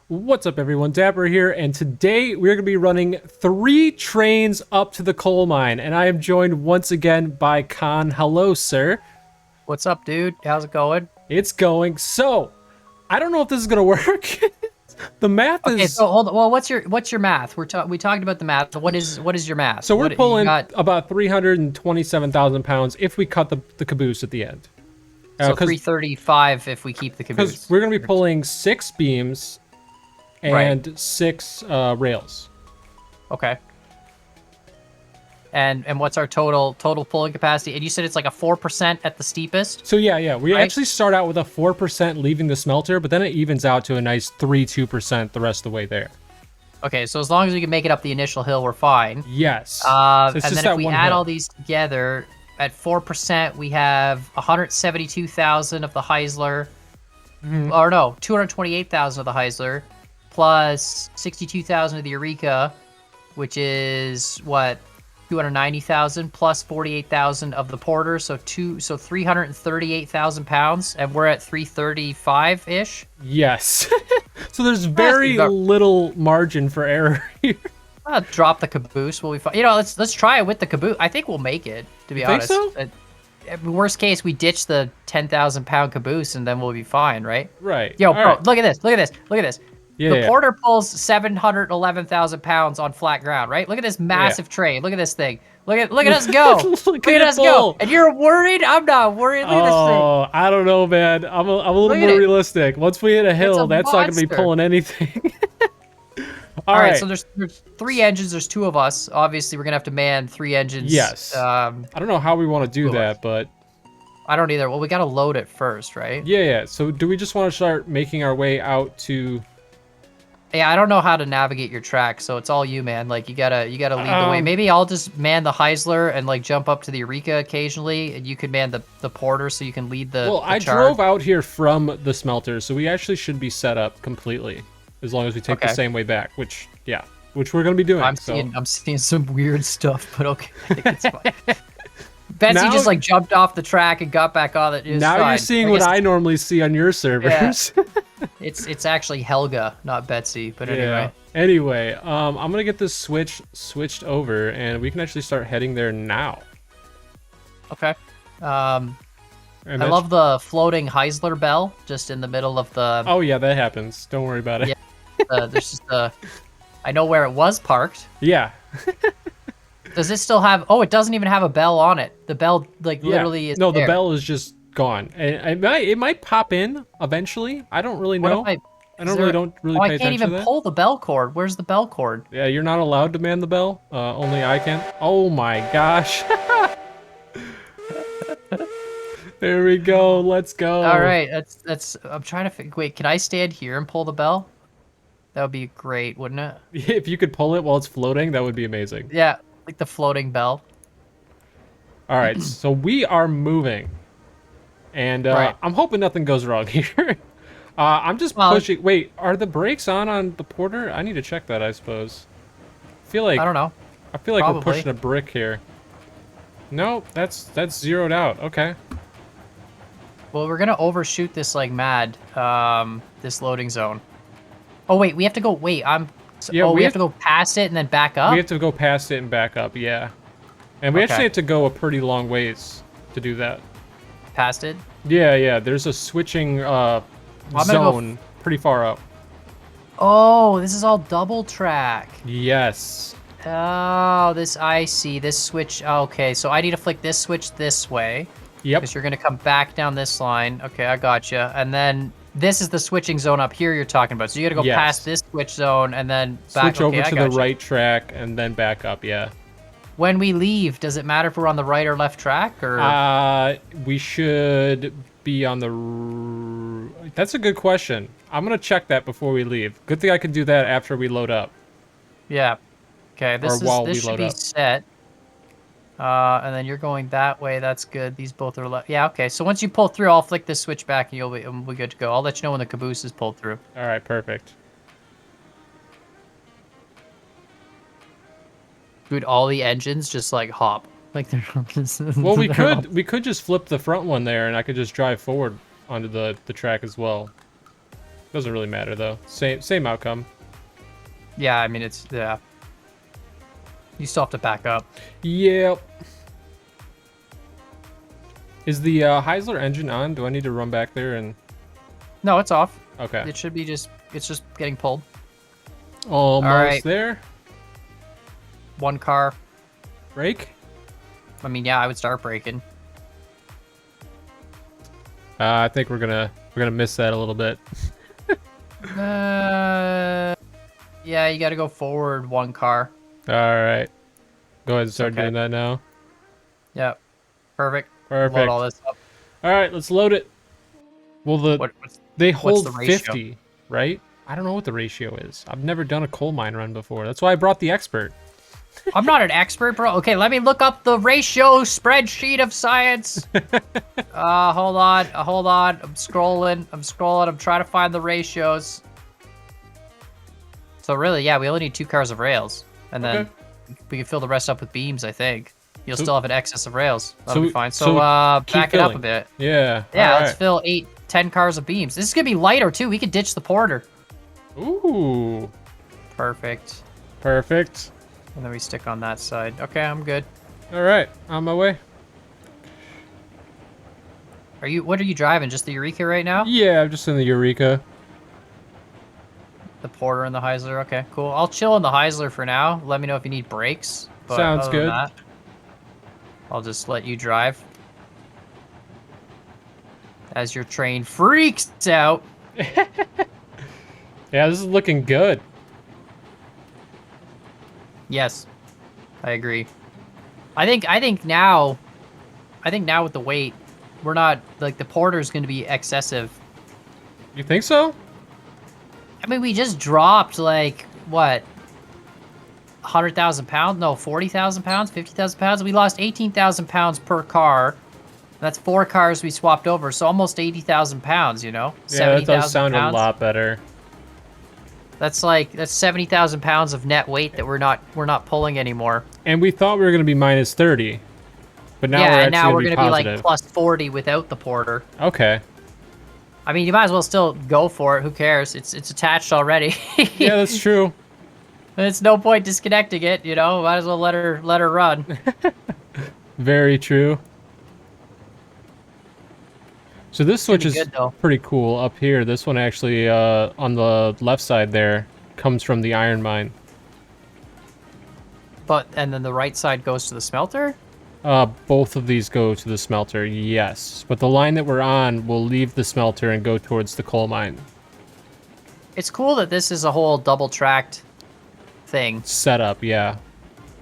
What's up, everyone? Dapper here, and today we're going to be running 3 trains up to the coal mine, and I am joined once again by Khan. Hello, sir. What's up, dude? How's it going? It's going. So, I don't know if this is going to work. The math Okay, is... so hold on. Well, what's your math? We talked about the math. What is your math? So we're What you pulling got? about 327,000 pounds if we cut the caboose at the end. So 'Cause 335 if we keep the caboose. we're going to be pulling 6 beams Right. and 6 rails. Okay. And what's our total pulling capacity? And you said it's like a 4% at the steepest. So yeah, we right? actually start out with a 4% leaving the smelter, but then it evens out to a nice 2% the rest of the way there. Okay, so as long as we can make it up the initial hill, we're fine. Yes. And So it's just then that if we one add hill. all these together, at 4%, we have 172,000 of the Heisler. Or no, 228,000 of the Heisler, plus 62,000 of the Eureka, which is what, 290,000 plus 48,000 of the Porter, so 338,000 pounds, and we're at 335 ish. Yes. So there's very little margin for error here. I'll drop the caboose. We'll be fine. You know, let's try it with the caboose. I think we'll make it. To be honest, so? Worst case, we ditch the 10,000 pound caboose, and then we'll be fine, right? Right. Yo, All bro, right. look at this. Look at this. Look at this. Yeah, The yeah. Porter pulls 711,000 pounds on flat ground, right? Look at this massive train. Look at this thing. Look at us go. Look at at us it go. pull. And you're worried? I'm not worried. Look at this thing. Oh, I don't know, man. I'm a little Look at more it. realistic. Once we hit a hill, a that's not going to be monster. pulling anything. All right, so there's 3 engines. There's 2 of us. Obviously, we're gonna have to man 3 engines. Yes. I don't know how we want to do that, but... I don't either. Well, we gotta load it first, right? Yeah. So do we just want to start making our way out to... Yeah, I don't know how to navigate your track, so it's all you, man. Like you gotta lead the way. Maybe I'll just man the Heisler and like jump up to the Eureka occasionally, and you can man the Porter, so you can lead the. Well, the I charge. drove out here from the smelter, so we actually should be set up completely, as long as we take the same way back. Which we're gonna be doing. I'm seeing some weird stuff, but okay, I think it's fine. Betsy just like jumped off the track and got back on it. Now fine. you're seeing what I normally see on your servers. Yeah. It's actually Helga, not Betsy. But anyway. Yeah. Anyway, I'm gonna get this switched over, and we can actually start heading there now. Okay. I love the floating Heisler bell just in the middle of the. Oh yeah, that happens. Don't worry about it. Yeah. There's just a. I know where it was parked. Yeah. Does it still have? Oh, it doesn't even have a bell on it. The bell, like, literally is. No, there. the bell is just gone. And it might pop in eventually. I don't really know. What if I don't really I pay can't attention to even that. pull the bell cord. Where's the bell cord? Yeah, you're not allowed to man the bell. Only I can. Oh my gosh. There we go. Let's go. All right, that's. I'm trying to. Wait, can I stand here and pull the bell? That would be great, wouldn't it? If you could pull it while it's floating, that would be amazing. Yeah, like the floating bell. All right, so we are moving, and Right. I'm hoping nothing goes wrong here. I'm just pushing. Wait, are the brakes on the Porter? I need to check that, I suppose. I feel like I don't know. I feel like Probably. we're pushing a brick here. No, that's zeroed out. Okay. Well, we're gonna overshoot this like mad. This loading zone. Oh wait, we have to go. Wait, Yeah, we have to go past it and then back up. We have to go past it and back up. Yeah. And we actually have to go a pretty long ways to do that. Past it. Yeah. There's a switching zone pretty far up. Oh, this is all double track. Yes. Oh, I see. This switch. Okay, so I need to flick this switch this way. Yep. Because you're gonna come back down this line. Okay, I gotcha. And then this is the switching zone up here you're talking about. So you gotta go past this switch zone and then back. Switch over to the right track and then back up. Yeah. When we leave, does it matter if we're on the right or left track, or? We should be on the... That's a good question. I'm going to check that before we leave. Good thing I can do that after we load up. Yeah. Okay, this should be set. And then you're going that way. That's good. These both are left. Yeah, okay. So once you pull through, I'll flick this switch back and we'll be good to go. I'll let you know when the caboose is pulled through. All right, perfect. Dude, all the engines just like hop. Like they're just, well, we could just flip the front one there and I could just drive forward onto the track as well. Doesn't really matter though. Same outcome. Yeah, I mean, it's, yeah. You still have to back up. Yep. Is the Heisler engine on? Do I need to run back there and... No, it's off. Okay. It should be just, it's just getting pulled. Almost right. there. One car. Brake? I mean, yeah, I would start braking. I think we're gonna miss that a little bit. Yeah, you got to go forward one car. All right. Go ahead and start okay. doing that now. Yep. Perfect. Perfect. Load all this up. All right, let's load it. Well, they hold 50, right? I don't know what the ratio is. I've never done a coal mine run before. That's why I brought the expert. I'm not an expert, bro. Okay, let me look up the ratio spreadsheet of science. Hold on. I'm scrolling. I'm trying to find the ratios. So really, yeah, we only need 2 cars of rails. And then we can fill the rest up with beams, I think. You'll still have an excess of rails. That'll be fine. So back it up a bit. Yeah. Yeah, let's fill 10 cars of beams. This is going to be lighter, too. We could ditch the porter. Ooh. Perfect. Perfect. And then we stick on that side. Okay, I'm good. All right, on my way. What are you driving? Just the Eureka right now? Yeah, I'm just in the Eureka. The Porter and the Heisler. Okay, cool. I'll chill in the Heisler for now. Let me know if you need brakes. But sounds good. That, I'll just let you drive. As your train freaks out. Yeah, this is looking good. Yes, I agree. I think now with the weight, we're not, like, the Porter's going to be excessive. You think so? I mean, we just dropped, like, what? 100,000 pounds? No, 40,000 pounds? 50,000 pounds? We lost 18,000 pounds per car. That's 4 cars we swapped over, so almost 80,000 pounds, you know? Yeah, that does sound a lot better. That's 70,000 pounds of net weight that we're not pulling anymore. And we thought we were going to be minus 30. But now we're actually going to be like plus 40 without the Porter. Okay. I mean, you might as well still go for it. Who cares? It's attached already. Yeah, that's true. There's no point disconnecting it, you know? Might as well let her run. Very true. So this switch is pretty cool up here. This one actually, on the left side there, comes from the iron mine. And then the right side goes to the smelter? Both of these go to the smelter, yes. But the line that we're on will leave the smelter and go towards the coal mine. It's cool that this is a whole double-tracked thing. Setup, yeah.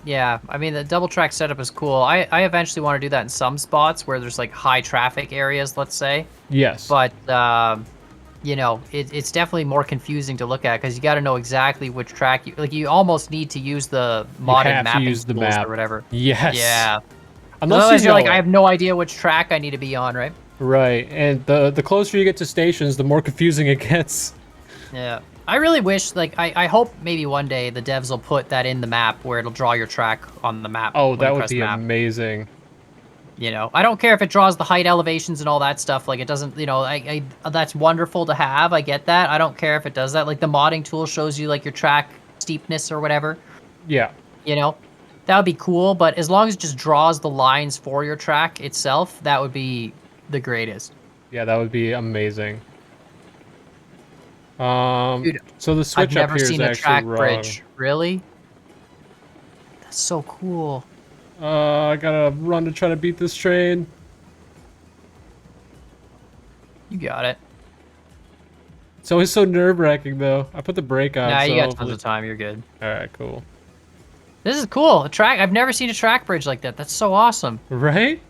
Yeah, I mean, the double track setup is cool. I eventually want to do that in some spots where there's, like, high traffic areas, let's say. Yes. But, you know, it's definitely more confusing to look at because you got to know exactly which track. You almost need to use the modded mapping tools or whatever. Yes. Yeah. Unless you're like, I have no idea which track I need to be on, right? Right, and the closer you get to stations, the more confusing it gets. Yeah. I really wish, like, I hope maybe one day the devs will put that in the map where it'll draw your track on the map. Oh, that would be amazing. You know, I don't care if it draws the height elevations and all that stuff. Like, it doesn't, you know, that's wonderful to have. I get that. I don't care if it does that. Like, the modding tool shows you, like, your track steepness or whatever. Yeah. You know, that would be cool. But as long as it just draws the lines for your track itself, that would be the greatest. Yeah, that would be amazing. Dude, so the switch up here is actually wrong. I've never seen a track bridge. Really? That's so cool. I gotta run to try to beat this train. You got it. It's always so nerve-wracking, though. I put the brake on. Nah, so you got tons of time. You're good. All right, cool. This is cool. A track. I've never seen a track bridge like that. That's so awesome. Right?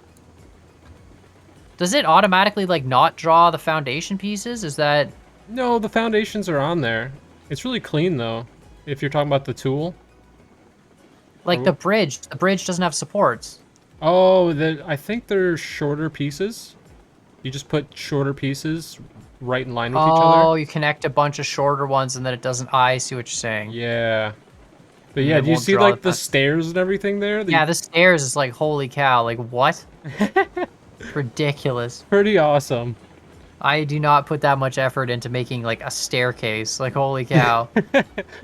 Does it automatically, like, not draw the foundation pieces? Is that... No, the foundations are on there. It's really clean, though, if you're talking about the tool. Like, the bridge doesn't have supports. Oh, I think they're shorter pieces. You just put shorter pieces right in line with each other. Oh, you connect a bunch of shorter ones and then it doesn't... I see what you're saying. Yeah. But yeah, do you see, like, the stairs and everything there? Yeah, the stairs is like, holy cow, like, what? Ridiculous. Pretty awesome. I do not put that much effort into making like a staircase. Like, holy cow.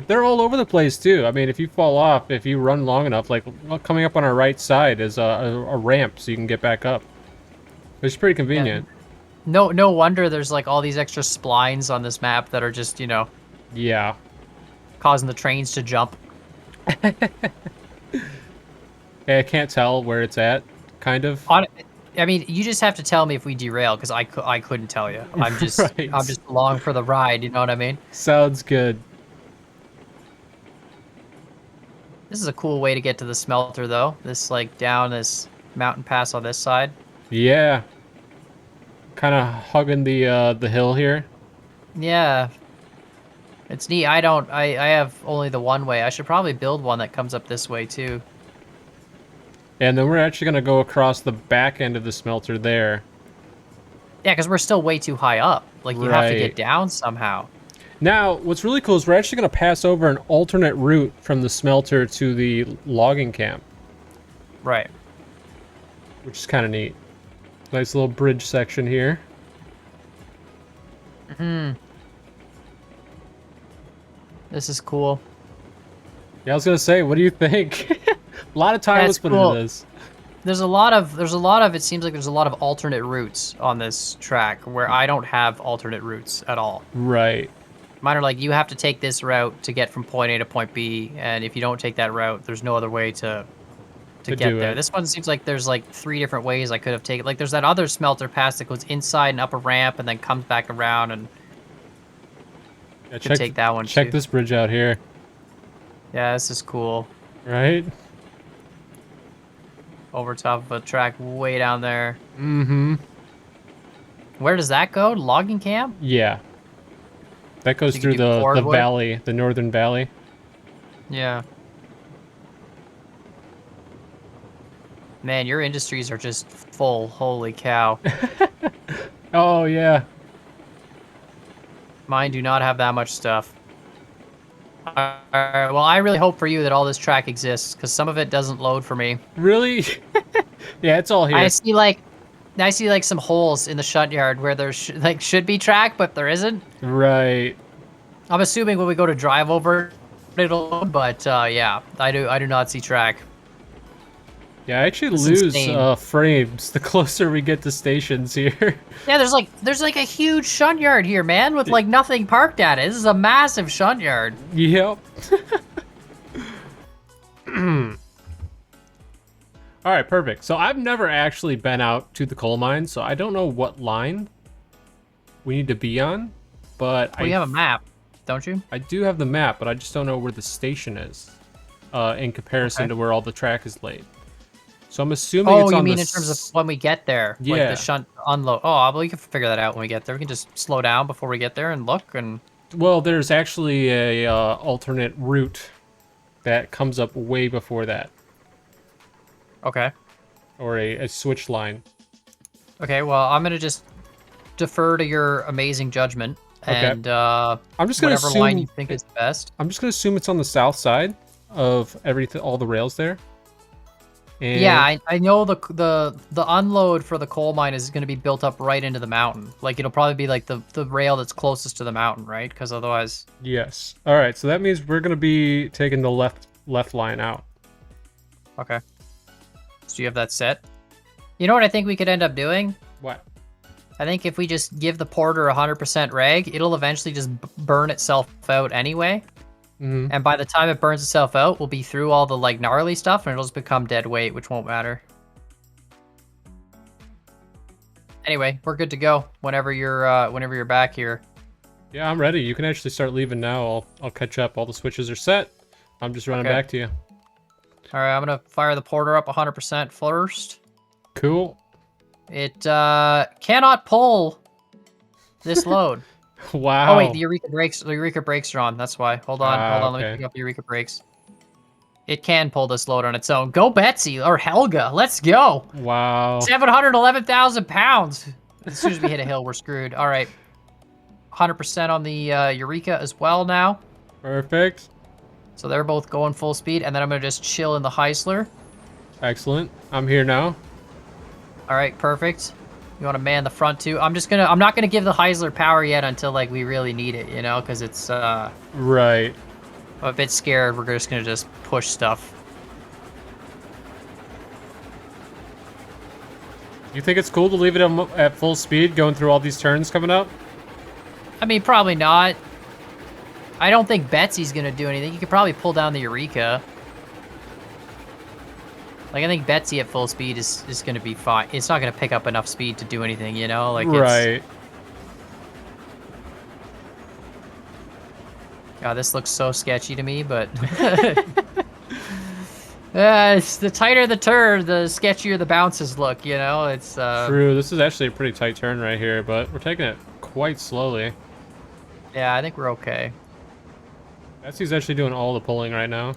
They're all over the place too. I mean, if you fall off, if you run long enough, like coming up on our right side is a ramp, so you can get back up. It's pretty Yeah. convenient. No wonder there's like all these extra splines on this map that are just, Yeah. causing the trains to jump. Hey, I can't tell where it's at, kind of. I mean, you just have to tell me if we derail, because I couldn't tell you. I'm Right. just along for the ride. You know what I mean? Sounds good. This is a cool way to get to the smelter, though. This like down this mountain pass on this side. Yeah. Kind of hugging the hill here. Yeah, it's neat. I have only the one way. I should probably build one that comes up this way too. And then we're actually gonna go across the back end of the smelter there. Yeah, because we're still way too high up. Like you have to Right. get down somehow. Now, what's really cool is we're actually gonna pass over an alternate route from the smelter to the logging camp, Right. which is kind of neat. Nice little bridge section here. This is cool. Yeah, I was gonna say, what do you think? A lot of time was That's put cool. into this. There's a lot of it seems like there's a lot of alternate routes on this track where I don't have alternate routes at all. Right. Mine are like you have to take this route to get from point A to point B, and if you don't take that route, there's no other way to To get do there. it. This one seems like there's like 3 different ways I could have taken. Like there's that other smelter pass that goes inside and up a ramp and then comes back around, and Yeah, could take that one check too. this bridge out here. Yeah, this is cool. Right? Over top of a track way down there. Mm-hmm. Where does that go? Logging camp? Yeah. That goes So you through can do the cordwood? valley, the northern valley. Yeah. Man, your industries are just full. Holy cow. Oh, yeah. Mine do not have that much stuff. Alright, well, I really hope for you that all this track exists, because some of it doesn't load for me. Really? Yeah, it's all here. I see like some holes in the shunt yard where there should be track, but there isn't. Right. I'm assuming when we go to drive over, it'll load, but yeah, I do not see track. Yeah, I actually This is lose insane. frames the closer we get to stations here. Yeah, there's like a huge shunt yard here, man, with like nothing parked at it. This is a massive shunt yard. Yep. All right, perfect. So I've never actually been out to the coal mine, so I don't know what line we need to be on, but Well, you have a map, don't you? I do have the map, but I just don't know where the station is in comparison Okay. to where all the track is laid. So I'm assuming Oh, it's you on mean the in terms of when we get there? Like Yeah. the shunt unload. Oh, well, we can figure that out when we get there. We can just slow down before we get there and look and... Well, there's actually a alternate route that comes up way before that, Okay. or a switch line. Okay, well, I'm going to just defer to your amazing judgment. Okay. And I'm just gonna whatever line you assume think is best. I'm just gonna assume it's on the south side of everything, all the rails there. And Yeah, I know the unload for the coal mine is going to be built up right into the mountain. Like, it'll probably be like the rail that's closest to the mountain, right? Because otherwise... Yes. All right. So that means we're gonna be taking the left line out. Okay. So you have that set? You know what I think we could end up doing? What? I think if we just give the porter 100% reg, it'll eventually just burn itself out anyway. Mm-hmm. And by the time it burns itself out, we'll be through all the like gnarly stuff and it'll just become dead weight, which won't matter. Anyway, we're good to go whenever you're back here. Yeah, I'm ready. You can actually start leaving now. I'll catch up. All the switches are set. I'm just running Okay. back to you. All right, I'm going to fire the porter up 100% first. Cool. It cannot pull this load. Wow. Oh wait, the Eureka brakes are on. That's why. Hold on. Let me Okay. pick up the Eureka brakes. It can pull this load on its own. Go Betsy or Helga. Let's go. Wow. 711,000 pounds. As soon as we hit a hill, we're screwed. All right. 100% on the Eureka as well now. Perfect. So they're both going full speed, and then I'm gonna just chill in the Heisler. Excellent. I'm here now. All right, perfect. You want to man the front too? I'm not gonna give the Heisler power yet until like we really need it, you know, because it's Right. I'm a bit scared. We're just gonna push stuff. You think it's cool to leave it at full speed going through all these turns coming up? I mean, probably not. I don't think Betsy's gonna do anything. You could probably pull down the Eureka. Like, I think Betsy at full speed is gonna be fine. It's not gonna pick up enough speed to do anything, you know? Like, right. God, this looks so sketchy to me, but... it's the tighter the turn, the sketchier the bounces look, you know? It's, True, this is actually a pretty tight turn right here, but we're taking it quite slowly. Yeah, I think we're okay. Betsy's actually doing all the pulling right now.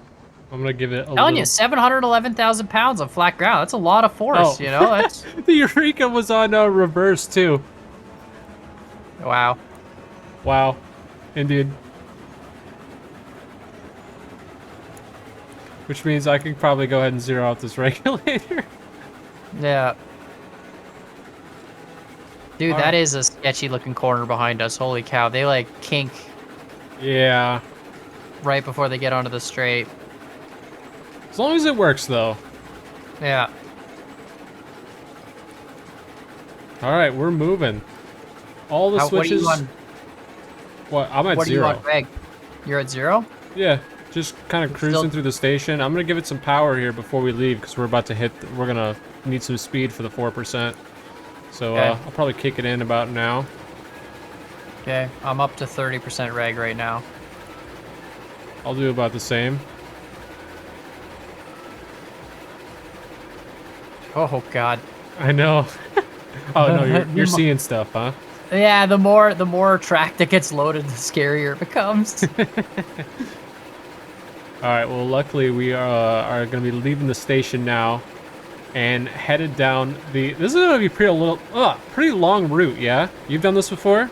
I'm gonna give it a Telling little... you, 711,000 pounds on flat ground. That's a lot of force, you know? That's... The Eureka was on reverse, too. Wow. Wow. Indeed. Which means I can probably go ahead and zero out this regulator. Yeah. Dude, All that right. is a sketchy looking corner behind us. Holy cow. They like kink Yeah. right before they get onto the straight. As long as it works, though. Yeah. All right, we're moving. All the switches... What are you on? What? I'm at What are you zero. on, Greg? You're at 0? Yeah, just kind of cruising Still- through the station. I'm gonna give it some power here before we leave because we're about to hit. We're gonna need some speed for the 4%. So Okay. I'll probably kick it in about now. Okay, I'm up to 30% reg right now. I'll do about the same. Oh god. I know. Oh no, you're seeing stuff, huh? Yeah, the more track that gets loaded, the scarier it becomes. All right. Well, luckily we are gonna be leaving the station now, and headed down the. This is gonna be pretty long route. Yeah, you've done this before.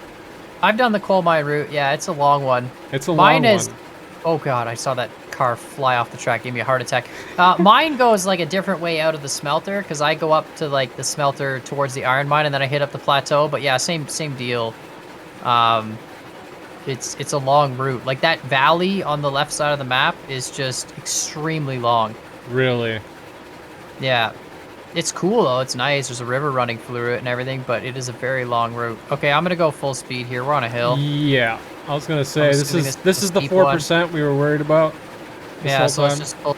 I've done the coal mine route. Yeah, it's a long one. It's a Mine long is. one. Oh god, I saw that car fly off the track, gave me a heart attack. Mine goes like a different way out of the smelter because I go up to like the smelter towards the iron mine and then I hit up the plateau. But yeah, same deal. It's a long route. Like that valley on the left side of the map is just extremely long. Really. Yeah. It's cool though. It's nice. There's a river running through it and everything, but it is a very long route. Okay, I'm gonna go full speed here. We're on a hill. Yeah, I was gonna say this assuming is this is the steep 4% we were worried about. Yeah, so let's time. just pull.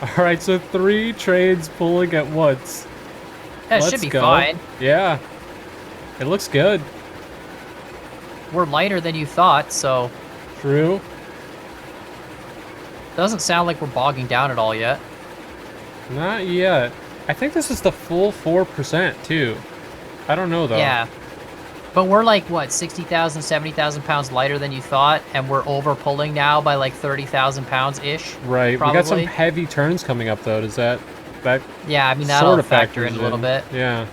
All right, so 3 trains pulling at once. That Let's should be go. fine. Yeah, it looks good. We're lighter than you thought, so True. doesn't sound like we're bogging down at all yet. Not yet. I think this is the full 4% too. I don't know though. Yeah. But we're like, what, 60,000, 70,000 pounds lighter than you thought, and we're over pulling now by like 30,000 pounds-ish. Right. Probably. We got some heavy turns coming up though. Does that Yeah, I mean, that'll sort of factor in factors a little bit. Yeah.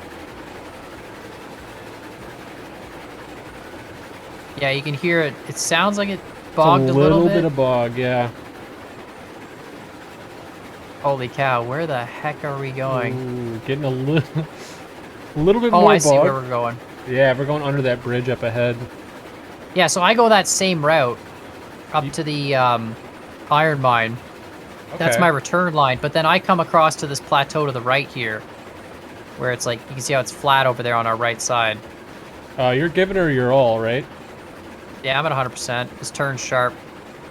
Yeah, you can hear it. It sounds like it bogged It's a little bit. bit of bog. Yeah. Holy cow, where the heck are we going? Ooh, getting a little bit Oh, more I see bog. where we're going. Yeah, we're going under that bridge up ahead. Yeah, so I go that same route up to the iron mine. That's Okay. my return line, but then I come across to this plateau to the right here, where it's like, you can see how it's flat over there on our right side. You're giving her your all, right? Yeah, I'm at 100%. This turn's sharp.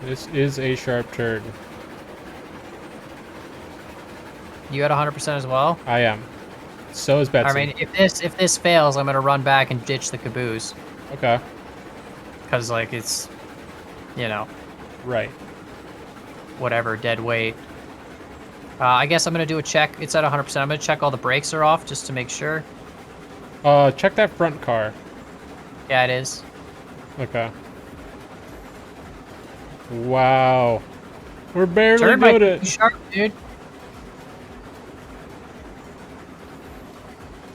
This is a sharp turn. You at 100% as well? I am. So is Betsy. I mean, if this fails, I'm gonna run back and ditch the caboose, Okay. because like it's, you know, Right. whatever, dead weight. I guess I'm gonna do a check. It's at 100%. I'm gonna check all the brakes are off just to make sure. Check that front car. Yeah, it is. Okay. Wow. We're barely Turn doing might it. be sharp, dude.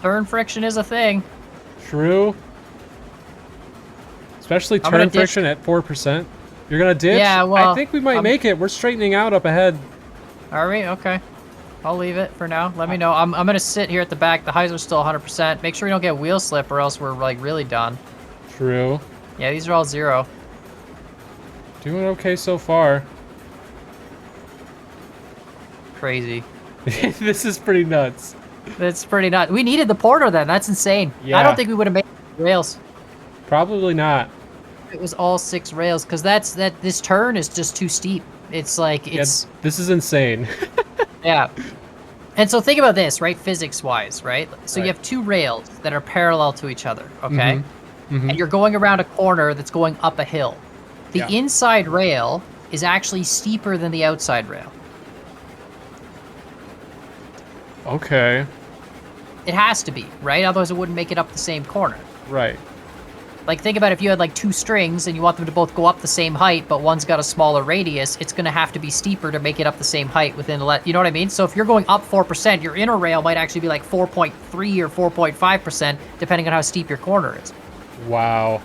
Turn friction is a thing. True. Especially I'm gonna turn ditch- friction at 4%. You're gonna ditch? Yeah, well, I think we might make it. We're straightening out up ahead. Are we? Okay. I'll leave it for now. Let me know. I'm gonna sit here at the back. The Heisler's still 100%. Make sure we don't get wheel slip, or else we're like really done. True. Yeah, these are all 0. Doing okay so far. Crazy. This is pretty nuts. That's pretty nuts. We needed the porter then. That's insane. I Yeah. don't think we would have made rails. Probably not. It was all 6 rails because this turn is just too steep. It's like it's This is insane. yeah. And so think about this, right? Physics wise, right? So Right. you have 2 rails that are parallel to each other, okay? Mhm. And you're going around a corner that's going up a hill. The Yeah. inside rail is actually steeper than the outside rail. Okay. It has to be, right? Otherwise it wouldn't make it up the same corner. Right. Like, think about if you had like 2 strings and you want them to both go up the same height, but one's got a smaller radius, it's going to have to be steeper to make it up the same height within you know what I mean? So if you're going up 4%, your inner rail might actually be like 4.3 or 4.5%, depending on how steep your corner is. Wow.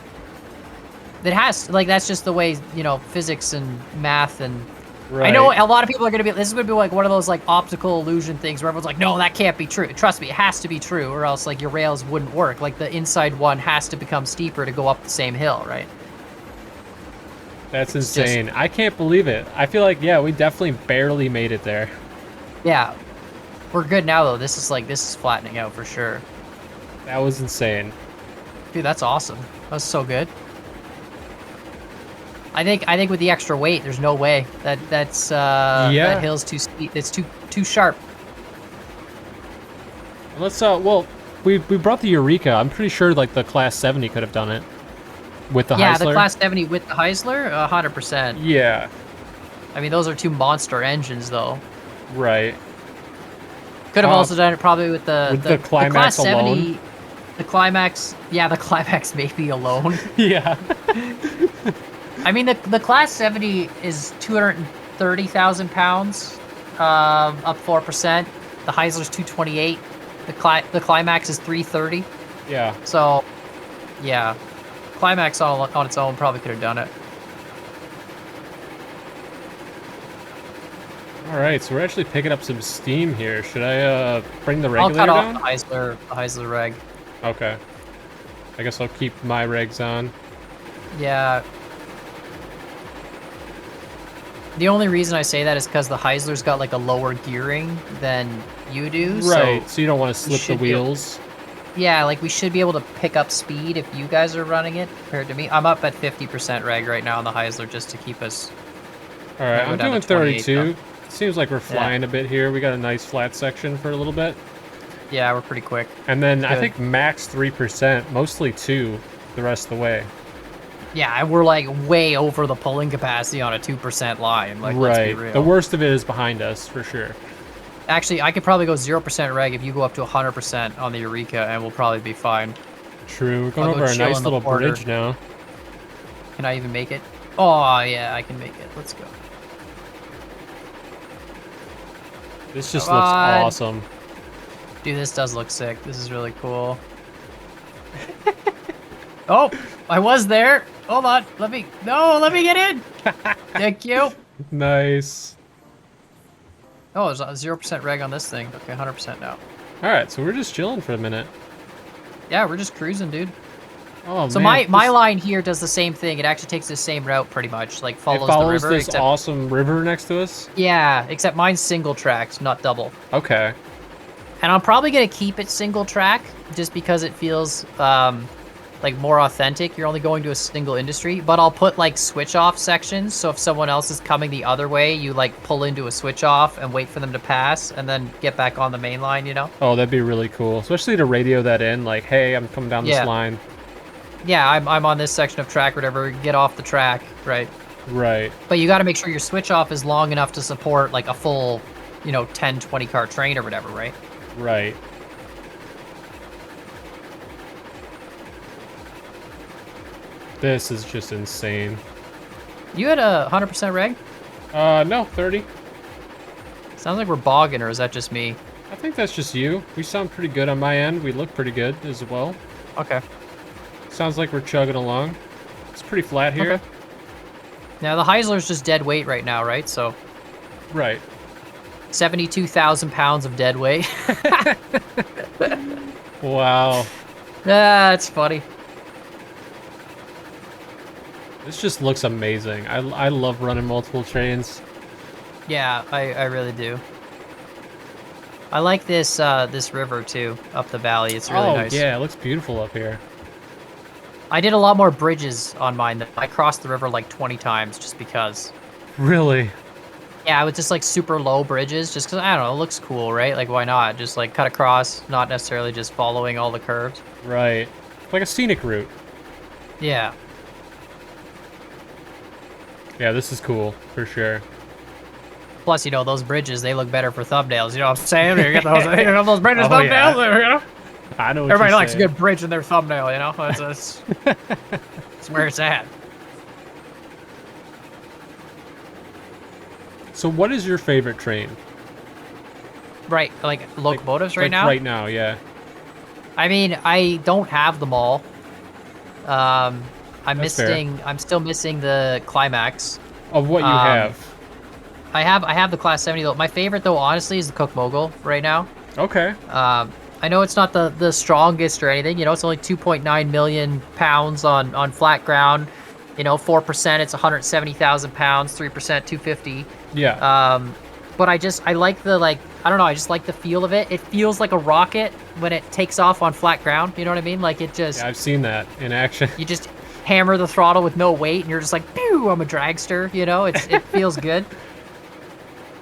It has, like, that's just the way, you know, physics and math and... Right. I know a lot of people are going to be, this is going to be like one of those like optical illusion things where everyone's like, no, that can't be true. Trust me, it has to be true or else like your rails wouldn't work. Like the inside one has to become steeper to go up the same hill, right? That's insane. I can't believe it. I feel like, yeah, we definitely barely made it there. Yeah. We're good now though. This is flattening out for sure. That was insane. Dude, that's awesome. That's so good. I think with the extra weight, there's no way that hill's too steep. It's too sharp. Let's well, we brought the Eureka. I'm pretty sure like the Class 70 could have done it with the Yeah, Heisler. the Class 70 with the Heisler, 100%. Yeah. I mean, those are 2 monster engines though. Right. Could have also done it probably with the Climax Class 70. alone? The Climax, yeah, the Climax maybe alone. Yeah. I mean, the Class 70 is 230,000 pounds, up 4%. The Heisler's 228. The Climax is 330. Yeah. So, yeah, Climax on its own probably could have done it. All right, so we're actually picking up some steam here. Should I bring the I'll regulator cut down? off the Heisler reg. Okay. I guess I'll keep my regs on. Yeah. The only reason I say that is because the Heisler's got like a lower gearing than you do. Right, so you don't want to slip the should be able- wheels. Yeah, like we should be able to pick up speed if you guys are running it compared to me. I'm up at 50% reg right now on the Heisler just to keep us. All right, go I'm down doing to 28 32. Seems like we're flying a bit here. We got a nice flat section for a little bit. Yeah, we're pretty quick. And then I Good. think max 3%, mostly 2 the rest of the way. Yeah, we're like way over the pulling capacity on a 2% line. Like, let's be Right. real. The worst of it is behind us, for sure. Actually, I could probably go 0% reg if you go up to 100% on the Eureka, and we'll probably be fine. True. We're going I'll go over a chill nice in the little porter. bridge now. Can I even make it? Oh, yeah, I can make it. Let's go. This just Come looks on. awesome. Dude, this does look sick. This is really cool. Oh, I was there. Hold on. Let me get in. Thank you. Nice. Oh, there's a 0% reg on this thing. Okay, 100% now. All right, so we're just chilling for a minute. Yeah, we're just cruising, dude. Oh, So man. my line here does the same thing. It actually takes the same route pretty much. Like It follows follows the river. this awesome river next to us? Yeah, except mine's single tracked, not double. Okay. And I'm probably gonna keep it single track just because it feels like more authentic. You're only going to a single industry, but I'll put like switch off sections. So if someone else is coming the other way, you like pull into a switch off and wait for them to pass and then get back on the main line, you know? Oh, that'd be really cool. Especially to radio that in, like, hey, I'm coming down this Yeah. line. Yeah, I'm on this section of track or whatever, get off the track, right? Right. But you gotta make sure your switch off is long enough to support like a full, you know, 10, 20 car train or whatever, right? Right. This is just insane. You had a 100% reg? No, 30. Sounds like we're bogging, or is that just me? I think that's just you. We sound pretty good on my end. We look pretty good as well. Okay. Sounds like we're chugging along. It's pretty flat here. Okay. Now the Heisler's just dead weight right now, right? So Right. 72,000 pounds of dead weight. Wow. Ah, it's funny. This just looks amazing. I love running multiple trains. Yeah, I really do. I like this this river too, up the valley. It's really Oh, nice. yeah, it looks beautiful up here. I did a lot more bridges on mine. I crossed the river like 20 times just because. Really? Yeah, I was just like super low bridges just because, I don't know, it looks cool, right? Like, why not? Just like cut across, not necessarily just following all the curves. Right. Like a scenic route. Yeah. Yeah, this is cool, for sure. Plus, you know, those bridges, they look better for thumbnails. You know what I'm saying? You get those, you know, those bridges Oh, thumbnails, yeah. you know? I know what Everybody you're likes a saying. good bridge in their thumbnail, you know? It's where it's at. So what is your favorite train? Right, like locomotives right Like now? right now, yeah. I mean, I don't have them all. I'm That's fair. I'm still missing the climax. Of what you have. I have the Class 70 though. My favorite though, honestly, is the Cook Mogul right now. Okay. I know it's not the strongest or anything. You know, it's only 2.9 million pounds on flat ground. You know, 4%, it's 170,000 pounds. 3%, 250. Yeah. But I like the, like, I don't know, I just like the feel of it. It feels like a rocket when it takes off on flat ground. You know what I mean? Like, it just, Yeah, I've seen that in action. you just hammer the throttle with no weight, and you're just like, pew, I'm a dragster. You know, it feels good.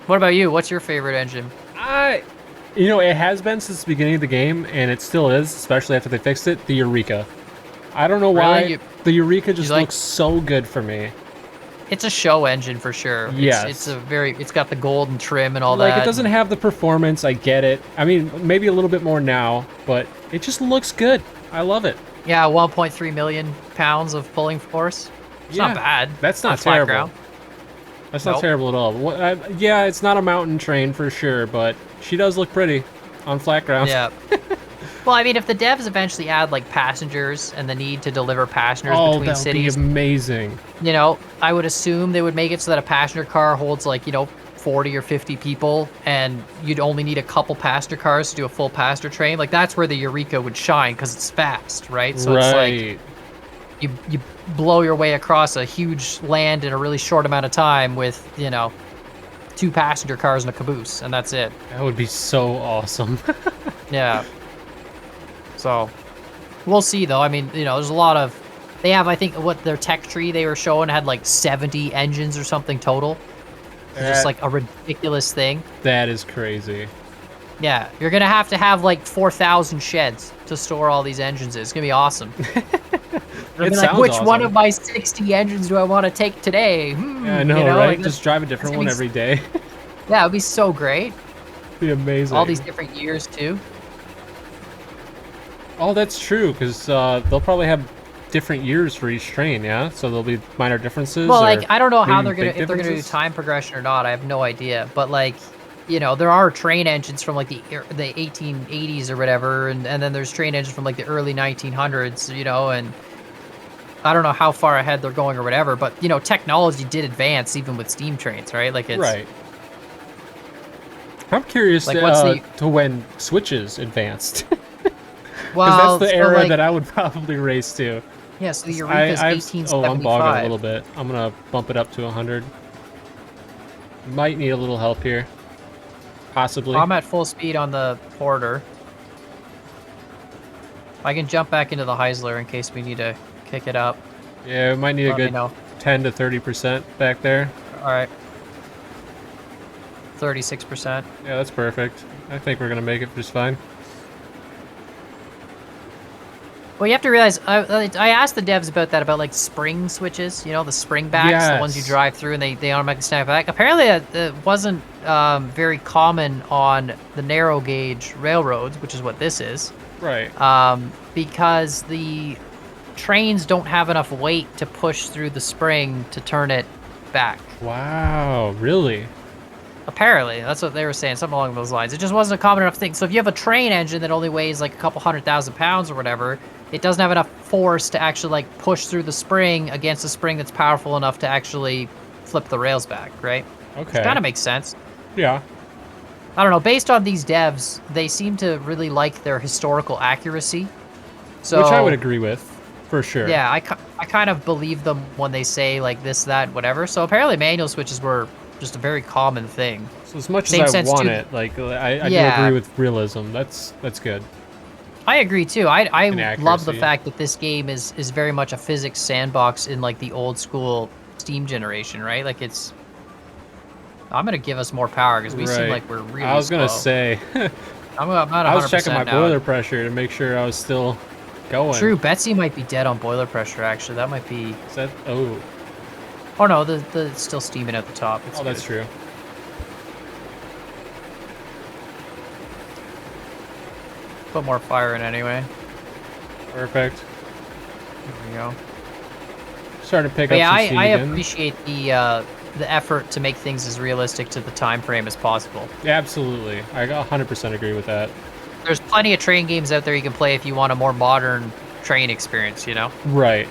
What about you? What's your favorite engine? You know, it has been since the beginning of the game, and it still is, especially after they fixed it, the Eureka. I don't know why. Really? The Eureka just like- looks so good for me. It's a show engine for sure. Yes. It's got the golden trim and all Like, that. it doesn't have the performance, I get it. I mean, maybe a little bit more now, but it just looks good. I love it. Yeah, 1.3 million pounds of pulling force. It's Yeah, not bad. that's on not flat terrible. ground. That's not Nope. terrible at all. Yeah, it's not a mountain train for sure, but she does look pretty on flat ground. Yeah. Well, I mean, if the devs eventually add like passengers and the need to deliver passengers Oh, between that would cities, be amazing. you know, I would assume they would make it so that a passenger car holds like, you know, 40 or 50 people, and you'd only need a couple passenger cars to do a full passenger train. Like, that's where the Eureka would shine because it's fast, right? So it's like you blow your way across a huge land in a really short amount of time with, you know, 2 passenger cars and a caboose, and that's it. That would be so awesome. Yeah. So, we'll see though. I mean, you know, there's a lot of, they have, I think, what their tech tree they were showing had like 70 engines or something total. It's just like a ridiculous thing. That is crazy. Yeah, you're gonna have to have like 4,000 sheds to store all these engines in. It's gonna be awesome. It'll be like, sounds which one awesome. of my 60 engines do I want to take today? Yeah, I know, you know, right? like, Just drive a different one gonna every day. yeah, it'd be so great. Be amazing. All these different years too. Oh, that's true, because they'll probably have different years for each train, yeah? So there'll be minor differences? Well, or like, I don't know how maybe they're gonna, big if they're gonna do differences? time progression or not. I have no idea. But like, you know, there are train engines from like the 1880s or whatever, and then there's train engines from like the early 1900s, you know, and I don't know how far ahead they're going or whatever. But you know, technology did advance even with steam trains, right? Like, it's Right. I'm curious Like, what's to when switches advanced. Because well, that's the so, era like, that I would probably race to. yeah. So the Eureka's Oh, I'm bogging a 1875. little bit. I'm going to bump it up to 100. Might need a little help here. Possibly. I'm at full speed on the Porter. I can jump back into the Heisler in case we need to kick it up. Yeah, we might need a Let me good know. 10 to 30% back there. All right. 36%. Yeah, that's perfect. I think we're going to make it just fine. Well, you have to realize, I asked the devs about that, about like spring switches, you know, the spring backs, the ones you Yes. drive through and they automatically snap back. Apparently that wasn't very common on the narrow gauge railroads, which is what this is, Right. because the trains don't have enough weight to push through the spring to turn it back. Wow, really? Apparently, that's what they were saying, something along those lines. It just wasn't a common enough thing. So if you have a train engine that only weighs like a couple 100,000 pounds or whatever, it doesn't have enough force to actually like push through the spring against a spring that's powerful enough to actually flip the rails back, right? Okay. Kind of makes sense. Yeah. I don't know. Based on these devs, they seem to really like their historical accuracy. So, Which I would agree with, for sure. yeah, I kind of believe them when they say like this, that, whatever. So apparently manual switches were just a very common thing. So as much as Same I sense want too. it, like I do Yeah, agree with realism. That's good. I agree too. I And love the accuracy. fact that this game is very much a physics sandbox in like the old school Steam generation, right? Like it's. I'm gonna give us more power because we seem Right. like we're I really was gonna slow. say, I'm about I was checking my 100% now. boiler pressure to make sure I was still going. True, Betsy might be dead on boiler pressure. Actually, that might be. Is that? Oh, Oh no, the it's still steaming at the top. It's oh, good. that's true. Put more fire in anyway. Perfect. There we go. Starting to pick But up yeah, some steam I again. appreciate the effort to make things as realistic to the time frame as possible. Yeah, absolutely. I 100% agree with that. There's plenty of train games out there you can play if you want a more modern train experience, you know? Right.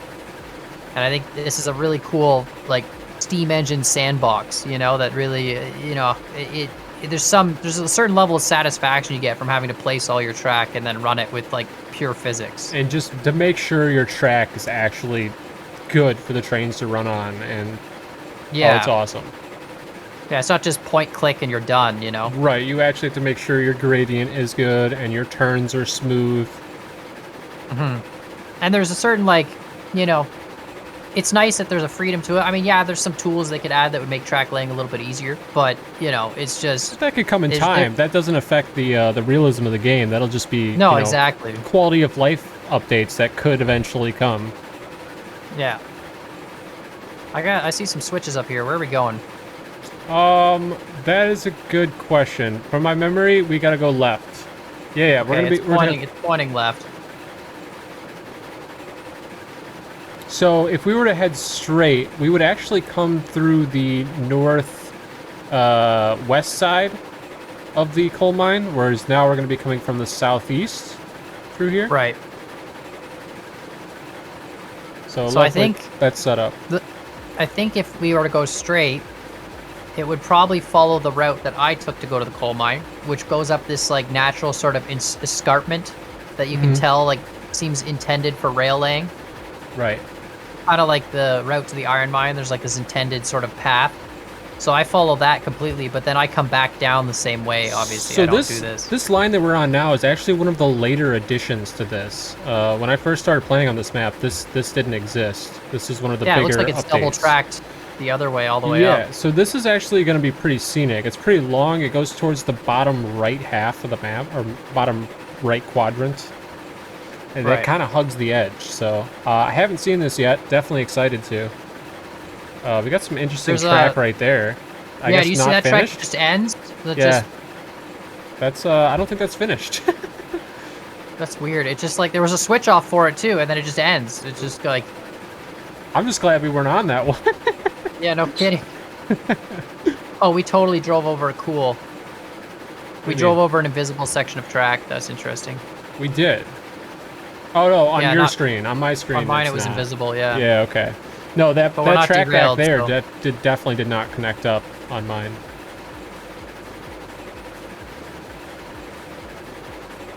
And I think this is a really cool, like, steam engine sandbox, you know, that really, you know, there's a certain level of satisfaction you get from having to place all your track and then run it with, like, pure physics. And just to make sure your track is actually good for the trains to run on, and Yeah. oh, it's awesome. Yeah, it's not just point click and you're done, you know? Right, you actually have to make sure your gradient is good and your turns are smooth. And there's a certain, like, you know, it's nice that there's a freedom to it. I mean, yeah, there's some tools they could add that would make track laying a little bit easier, but, you know, it's just... That could come in Is time. it- That doesn't affect the realism of the game. That'll just be No, you know, exactly. quality of life updates that could eventually come. Yeah. I see some switches up here. Where are we going? That is a good question. From my memory, we gotta go left. Yeah, we're Okay, gonna be. We're gonna, it's pointing left. so if we were to head straight, we would actually come through the north, west side of the coal mine, whereas now we're gonna be coming from the southeast through here. Right. So, So I luckily, think- that's set up. I think if we were to go straight, it would probably follow the route that I took to go to the coal mine, which goes up this like natural sort of escarpment that you can tell like seems intended for rail laying. Right. Kind of like the route to the iron mine. There's like this intended sort of path. So I follow that completely, but then I come back down the same way. Obviously, So I don't this do this. this line that we're on now is actually one of the later additions to this. When I first started playing on this map, this didn't exist. This is one of the Yeah, it bigger looks like it's double updates. tracked the other way, all the way Yeah, up. so this is actually going to be pretty scenic. It's pretty long. It goes towards the bottom right half of the map, or bottom right quadrant. And Right. it kind of hugs the edge. So I haven't seen this yet. Definitely excited to. We got some interesting There's track a- right there. I Yeah, guess do you not see that finished. track just ends? That Yeah. just- That's I don't think that's finished. that's weird. It just like there was a switch off for it too, and then it just ends. It's just like, I'm just glad we weren't on that one. yeah, no kidding. Oh, we totally drove over a cool. We do you drove mean? over an invisible section of track. That's interesting. We did. Oh no, on Yeah, your not- screen. On my screen, On mine, it's it was not. invisible. Yeah. Yeah, okay. No, that But we're that not track derailed, back there so- definitely did not connect up on mine.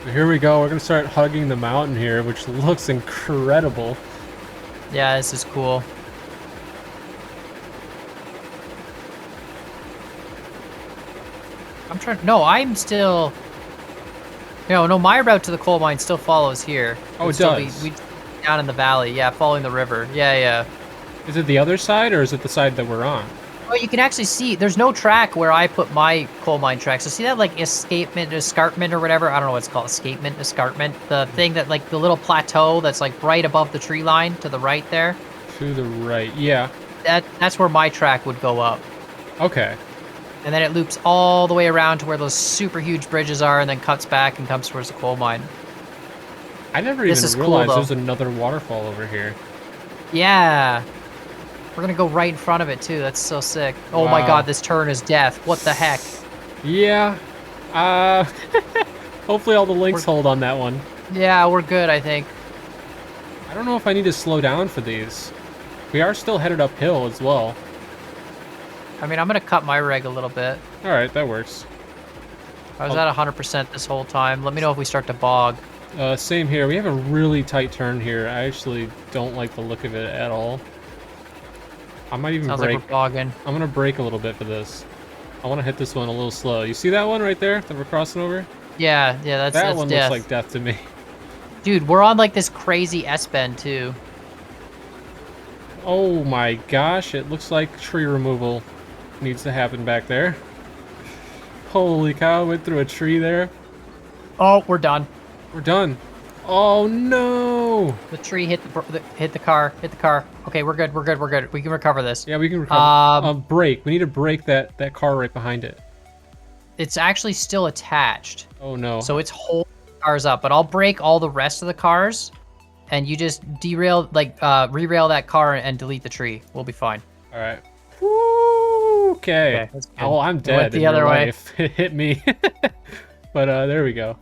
So here we go. We're gonna start hugging the mountain here, which looks incredible. Yeah, this is cool. I'm trying. No, I'm still. No, my route to the coal mine still follows here. Oh, We'd it still does? We down in the valley. Yeah, following the river. Yeah. Is it the other side or is it the side that we're on? Well, you can actually see there's no track where I put my coal mine track. So see that like escarpment or whatever? I don't know what it's called. Escarpment. The thing that like the little plateau that's like right above the tree line to the right there. To the right. Yeah. That's where my track would go up. Okay. And then it loops all the way around to where those super huge bridges are and then cuts back and comes towards the coal mine. I never This even is cool, realized though. there's another waterfall over here. Yeah. We're gonna go right in front of it too. That's so sick. Oh my Wow. god, this turn is death. What the heck? Yeah. Uh hopefully all the links hold on that one. Yeah, we're good, I think. I don't know if I need to slow down for these. We are still headed uphill as well. I mean, I'm gonna cut my reg a little bit. All right, that works. I was at 100% this whole time. Let me know if we start to bog. Same here. We have a really tight turn here. I actually don't like the look of it at all. I might even Sounds brake. like we're bogging. I'm gonna brake a little bit for this. I want to hit this one a little slow. You see that one right there that we're crossing over? Yeah, that's That one death. looks like death to me. Dude, we're on like this crazy S-bend too. Oh my gosh, it looks like tree removal needs to happen back there. Holy cow, went through a tree there. Oh, we're done. We're done. Oh no! The tree hit the car. Hit the car. Okay, we're good. We can recover this. Yeah, we can recover. Um, Brake. We need to brake that car right behind it. It's actually still attached. Oh no. So it's holding cars up, but I'll break all the rest of the cars, and you just derail, like, re-rail that car and delete the tree. We'll be fine. All right. Woo, okay. That's good. Oh, I'm It dead. went the in other real way. life. It hit me. But there we go.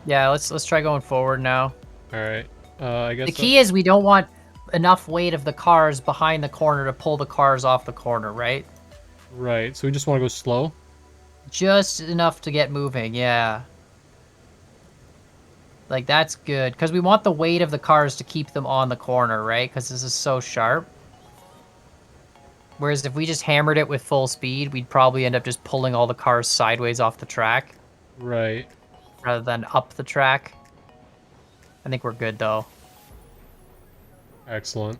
Yeah, let's try going forward now. All right. I guess The key is we don't want enough weight of the cars behind the corner to pull the cars off the corner, right? right. So we just want to go slow. Just enough to get moving, yeah. Like, that's good. Because we want the weight of the cars to keep them on the corner, right? Because this is so sharp. Whereas if we just hammered it with full speed, we'd probably end up just pulling all the cars sideways off the track. Right. Rather than up the track. I think we're good, though. Excellent.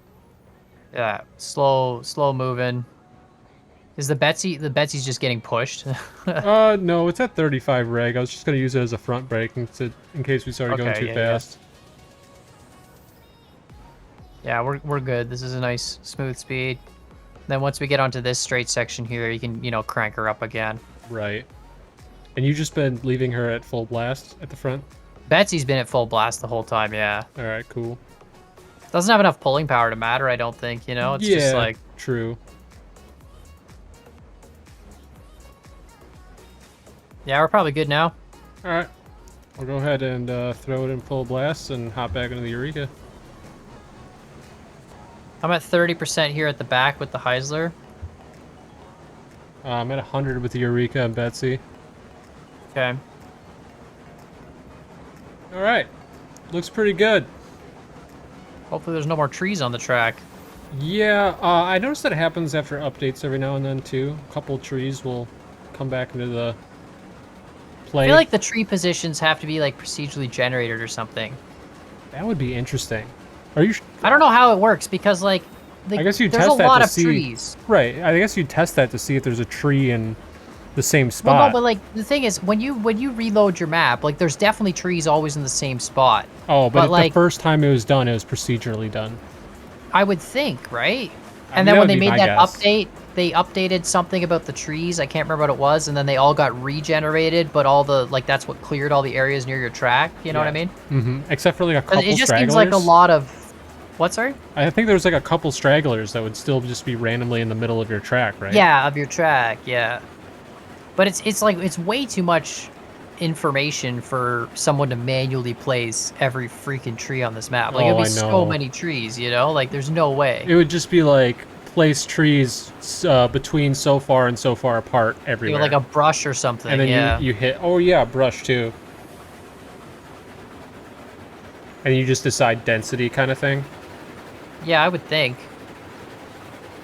Yeah, slow moving. Is the Betsy's just getting pushed? No, it's at 35 reg. I was just gonna use it as a front brake in case we started going Okay, too yeah, fast. Yeah, we're good. This is a nice smooth speed. Then once we get onto this straight section here, you can, crank her up again. Right. And you just been leaving her at full blast at the front? Betsy's been at full blast the whole time, yeah. All right, cool. Doesn't have enough pulling power to matter, I don't think, It's yeah, just like... true. Yeah, we're probably good now. All right. We'll go ahead and throw it in full blast and hop back into the Eureka. I'm at 30% here at the back with the Heisler. I'm at 100 with the Eureka and Betsy. Okay. All right. Looks pretty good. Hopefully there's no more trees on the track. Yeah, I noticed that it happens after updates every now and then, too. A couple trees will come back into the play. I feel like the tree positions have to be, like, procedurally generated or something. That would be interesting. Are you... I don't know how it works, because, like, I guess you there's test a that lot to of see... trees. Right. I guess you test that to see if there's a tree in the same spot. Well, no, but, like, the thing is, when you reload your map, like, there's definitely trees always in the same spot. Oh, but like, the first time it was done, it was procedurally done. I would think, right? I And mean, then when that they would be made my that guess. update, they updated something about the trees. I can't remember what it was, and then they all got regenerated, but all the, like, that's what cleared all the areas near your track. You know what I mean? Mm-hmm. Except for like a couple It just stragglers. seems like a lot of... What, sorry? I think there was like a couple stragglers that would still just be randomly in the middle of your track, right? Yeah, of your track, yeah. But it's like, it's way too much information for someone to manually place every freaking tree on this map. Like, Oh, it'd be I so know. many trees, Like, there's no way. It would just be like place trees between so far and so far apart everywhere. Like a brush or something, and then yeah. you hit. Oh yeah, brush too. And you just decide density kind of thing. Yeah, I would think.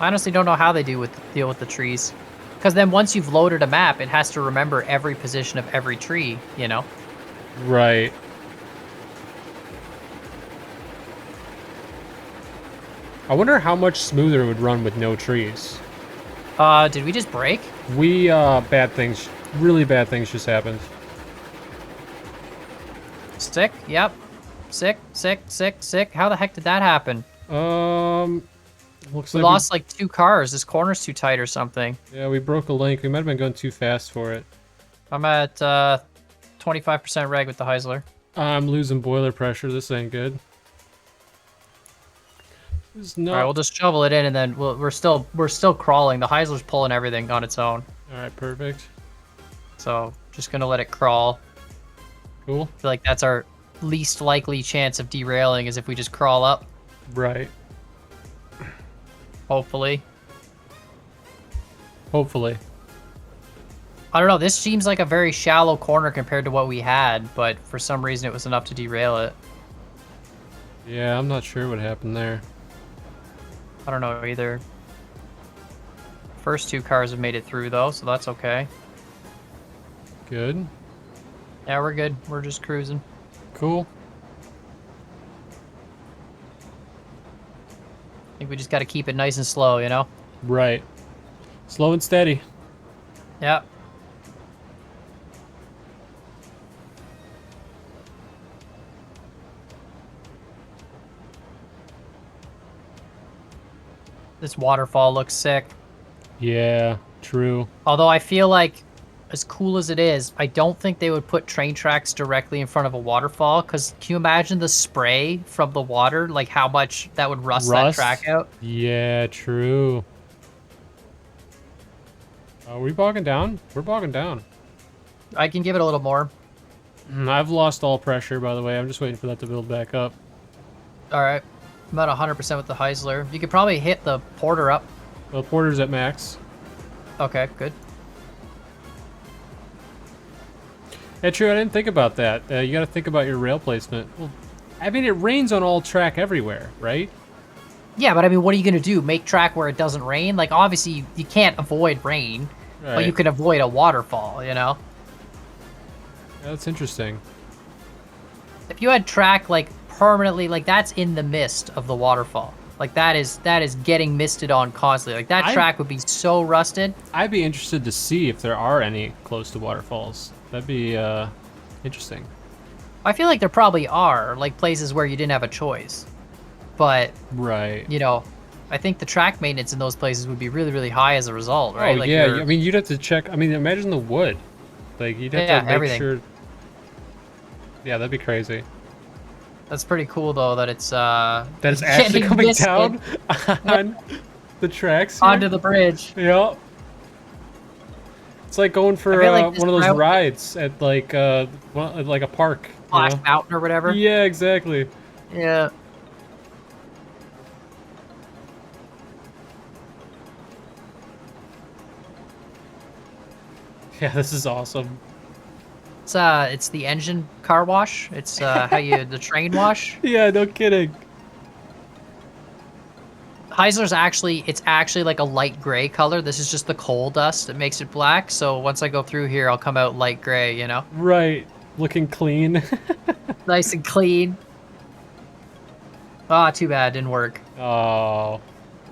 I honestly don't know how they deal with the trees. Because then once you've loaded a map, it has to remember every position of every tree, Right. I wonder how much smoother it would run with no trees. Did we just break? Bad things, really bad things just happened. Sick, yep. Sick. How the heck did that happen? Looks We like lost like 2 cars. This corner's too tight or something. yeah, we broke a link. We might have been going too fast for it. I'm at 25% reg with the Heisler. I'm losing boiler pressure. This ain't good. This is not... All right, we'll just shovel it in, and then we're still crawling. The Heisler's pulling everything on its own. All right, perfect. So just gonna let it crawl. Cool. I feel like that's our least likely chance of derailing is if we just crawl up. Right. Hopefully. Hopefully. I don't know. This seems like a very shallow corner compared to what we had, but for some reason it was enough to derail it. Yeah, I'm not sure what happened there. I don't know either. First two cars have made it through though, so that's okay. Good. Yeah, we're good. We're just cruising. Cool. I think we just got to keep it nice and slow, you know? Right. Slow and steady. Yeah. This waterfall looks sick. Yeah, true. Although I feel like, as cool as it is, I don't think they would put train tracks directly in front of a waterfall, because can you imagine the spray from the water? Like how much that would rust that track out? Yeah, true. Are we bogging down? We're bogging down. I can give it a little more. I've lost all pressure, by the way. I'm just waiting for that to build back up. All right. I'm at 100% with the Heisler. You could probably hit the Porter up. Well, Porter's at max. Okay, good. Yeah, true. I didn't think about that. You got to think about your rail placement. Well, I mean, it rains on all track everywhere, right? Yeah, but I mean, what are you going to do? Make track where it doesn't rain? Like, obviously, you can't avoid rain, but you can avoid a waterfall, you know? Yeah, that's interesting. If you had track, like, permanently, like, that's in the mist of the waterfall. Like, that is getting misted on constantly. Like, that track would be so rusted. I'd be interested to see if there are any close to waterfalls. That'd be interesting. I feel like there probably are, like, places where you didn't have a choice. But, right, you know, I think the track maintenance in those places would be really, really high as a result, right? Oh, like yeah. I mean, you'd have to check. I mean, imagine the wood. Like, you'd have to make everything. sure. Yeah, that'd be crazy. That's pretty cool, though, that it's that it's actually coming down on the tracks here. Onto the bridge. Yeah. It's like going for like one of those rides at like a park. Splash Mountain or whatever. Yeah, exactly. Yeah. Yeah, this is awesome. It's the engine car wash. It's the train wash. Yeah, no kidding. Heisler's it's actually like a light gray color. This is just the coal dust that makes it black. So once I go through here, I'll come out light gray, you know? Right. Looking clean. Nice and clean. Ah, too bad. Didn't work. Oh,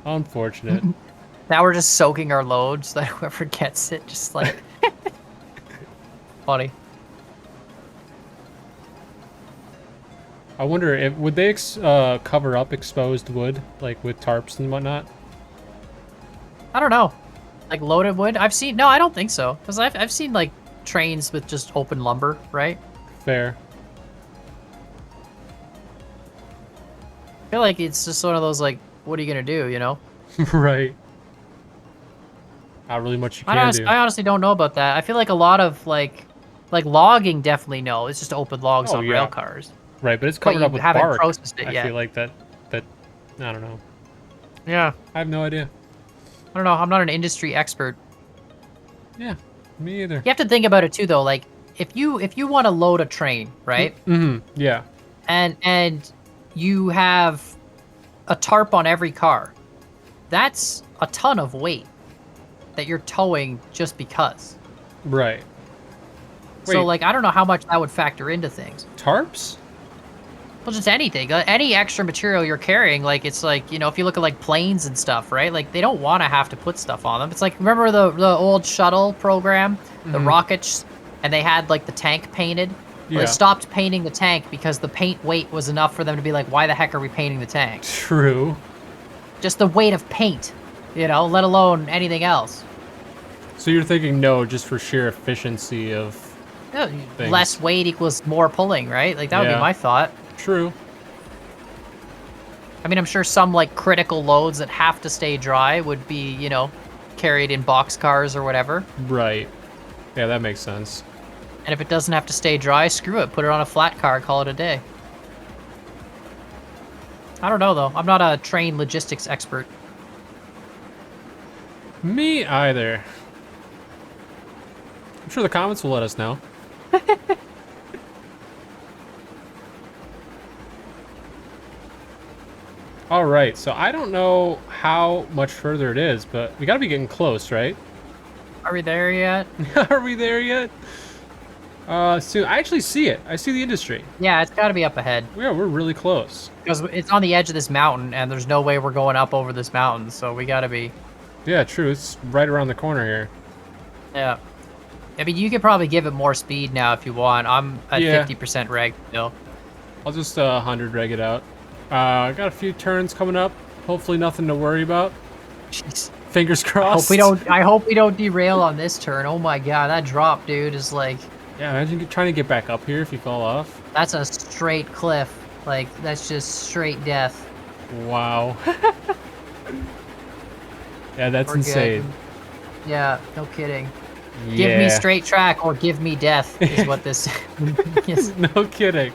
unfortunate. Now we're just soaking our load so that whoever gets it just like... Funny. I wonder if would they cover up exposed wood like with tarps and whatnot? I don't know. Like loaded wood? No, I don't think so. Because I've seen like trains with just open lumber, right? Fair. I feel like it's just one of those like, what are you gonna do, you know? Right. Not really much you can do. I honestly don't know about that. I feel like a lot of like logging definitely no. It's just open logs on rail cars. Right, but it's covered up with bark. Processed it yet. I feel like that I don't know. Yeah. I have no idea. I don't know. I'm not an industry expert. Yeah, me either. You have to think about it too, though. Like, if you want to load a train, right? Mm-hmm. Yeah. And you have a tarp on every car. That's a ton of weight that you're towing just because. Right. So, like, I don't know how much that would factor into things. Tarps? Well, just anything. Any extra material you're carrying, like, it's like, you know, if you look at, like, planes and stuff, right? Like, they don't want to have to put stuff on them. It's like, remember the old shuttle program? The rockets? And they had, like, the tank painted? Well, they stopped painting the tank because the paint weight was enough for them to be like, why the heck are we painting the tank? True. Just the weight of paint, you know, let alone anything else. So you're thinking no, just for sheer efficiency of things. Less weight equals more pulling, right? Like, that would be my thought. True. I mean, I'm sure some, like, critical loads that have to stay dry would be, you know, carried in box cars or whatever. Right. Yeah, that makes sense. And if it doesn't have to stay dry, screw it. Put it on a flat car, call it a day. I don't know, though. I'm not a train logistics expert. Me either. I'm sure the comments will let us know. All right, so I don't know how much further it is, but we gotta be getting close, right? Are we there yet? Are we there yet? Soon. I actually see it. I see the industry. Yeah, it's got to be up ahead. Yeah, we're really close. Because it's on the edge of this mountain, and there's no way we're going up over this mountain, so we got to be... Yeah, true. It's right around the corner here. Yeah. I mean, you could probably give it more speed now if you want. I'm at 50% reg still. I'll just 100 reg it out. I got a few turns coming up. Hopefully nothing to worry about. Jeez. Fingers crossed. I hope we don't derail on this turn. Oh my god, that drop, dude, is like... Yeah, imagine trying to get back up here if you fall off. That's a straight cliff. Like, that's just straight death. Wow. Yeah, that's We're insane. good. Yeah, no kidding. Yeah. Give me straight track or give me death is what this is. No kidding.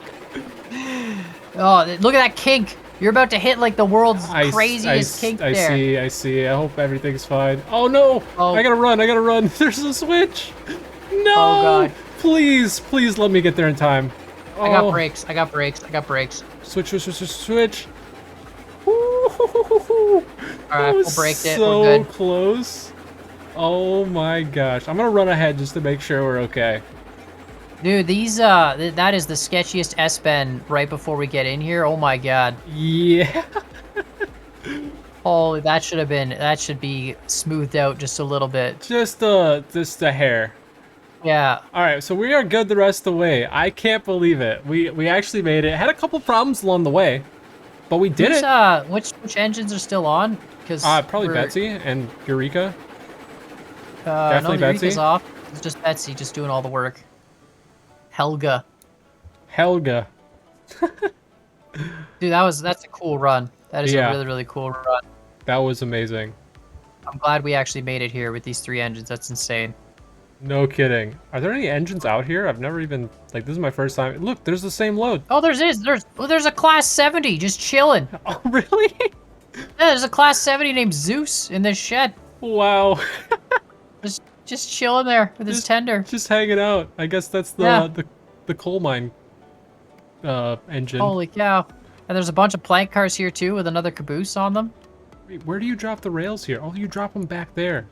Oh, look at that kink. You're about to hit like the world's craziest kink there. I see. I hope everything's fine. Oh no! Oh. I gotta run. There's a switch. No! Oh god. Please let me get there in time. Oh. I got brakes. Switch. Alright, we'll break it. So We're good. close. Oh my gosh. I'm gonna run ahead just to make sure we're okay. Dude, these that is the sketchiest S-bend right before we get in here. Oh my god. Yeah. Holy, that should be smoothed out just a little bit. Just a hair. Yeah. All right, so we are good the rest of the way. I can't believe it. We actually made it. Had a couple problems along the way, but we did it. Which engines are still on? Because probably Betsy and Eureka. Definitely no, Betsy. Eureka's off. It's just Betsy just doing all the work. Helga. Dude, Dude, that's a cool run. That is a really, really cool run. That was amazing. I'm glad we actually made it here with these 3 engines. That's insane. No kidding. Are there any engines out here? I've never even, like, this is my first time. Look, there's the same load. Oh, there's a class 70 just chilling. Oh, really? Yeah, there's a class 70 named Zeus in this shed. Wow. Just chilling there with his tender. Just hanging out. I guess that's the coal mine engine. Holy cow. And there's a bunch of plank cars here too with another caboose on them. Wait, where do you drop the rails here? Oh, you drop them back there.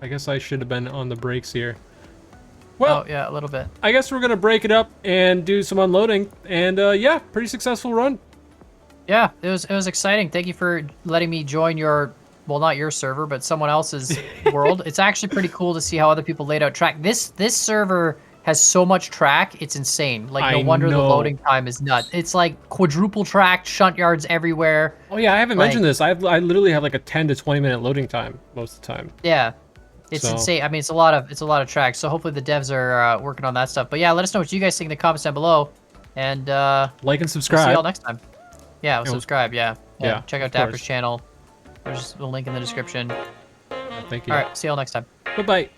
I guess I should have been on the brakes here. Well, oh, yeah, a little bit. I guess we're going to break it up and do some unloading. And yeah, pretty successful run. Yeah, it was exciting. Thank you for letting me join your, well, not your server, but someone else's world. It's actually pretty cool to see how other people laid out track. This server has so much track, it's insane. Like, no wonder the loading time is nuts. It's like quadruple tracked, shunt yards everywhere. Oh yeah, I haven't mentioned this. I literally have like a 10 to 20 minute loading time most of the time. Yeah. It's insane. I mean, it's a lot of tracks. So hopefully the devs are working on that stuff. But yeah, let us know what you guys think in the comments down below. And like and subscribe. We'll see y'all next time. Yeah, subscribe. Yeah. Check out Dapper's course. channel. There's a link in the description. Thank you. All right, see y'all next time. Bye-bye.